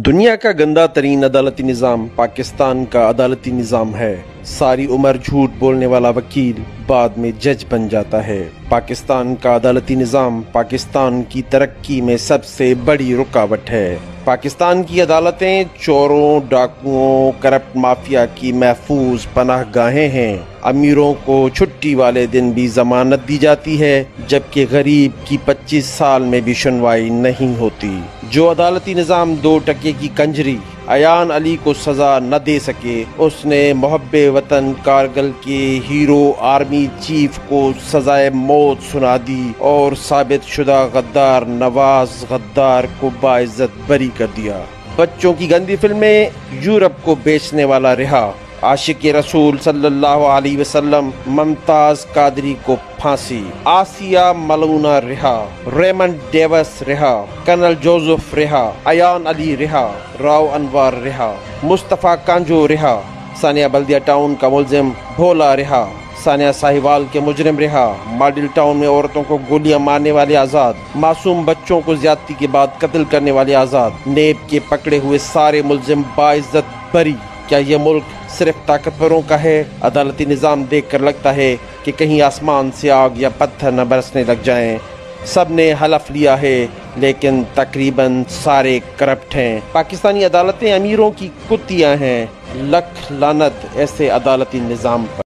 دنیا کا گندا ترین عدالتی نظام پاکستان کا عدالتی نظام ہے۔ ساری عمر جھوٹ بولنے والا وکیل بعد میں جج بن جاتا ہے۔ پاکستان کا عدالتی نظام پاکستان کی ترقی میں سب سے بڑی رکاوٹ ہے۔ پاکستان کی عدالتیں چوروں، ڈاکوؤں، کرپٹ مافیا کی محفوظ پناہ گاہیں ہیں۔ امیروں کو چھٹی والے دن بھی ضمانت دی جاتی ہے، جبکہ غریب کی 25 سال میں بھی سنوائی نہیں ہوتی۔ جو عدالتی نظام 2% کی کنجری ایان علی کو سزا نہ دے سکے، اس نے محب وطن کارگل کے ہیرو آرمی چیف کو سزائے موت سنا دی اور ثابت شدہ غدار نواز غدار کو باعزت بری کر دیا۔ بچوں کی گندی فلمیں یورپ کو بیچنے والا رہا۔ عاشق رسول صلی اللہ علیہ وسلم ممتاز قادری کو پھانسی۔ آسیہ ملونہ رہا۔ ریمنڈ ڈیوس رہا۔ کرنل جوزف رہا۔ ایان علی رہا۔ راؤ انوار رہا۔ مصطفیٰ کانجو رہا۔ ثانیہ بلدیہ ٹاؤن کا ملزم بھولا رہا۔ ثانیہ ساہیوال کے مجرم رہا۔ ماڈل ٹاؤن میں عورتوں کو گولیاں مارنے والے آزاد۔ معصوم بچوں کو زیادتی کے بعد قتل کرنے والے آزاد۔ نیب کے پکڑے ہوئے سارے ملزم باعزت بری۔ کیا یہ ملک صرف طاقتوروں کا ہے؟ عدالتی نظام دیکھ کر لگتا ہے کہ کہیں آسمان سے آگ یا پتھر نہ برسنے لگ جائیں۔ سب نے حلف لیا ہے لیکن تقریباً سارے کرپٹ ہیں۔ پاکستانی عدالتیں امیروں کی کتیاں ہیں۔ لکھ لعنت ایسے عدالتی نظام پر۔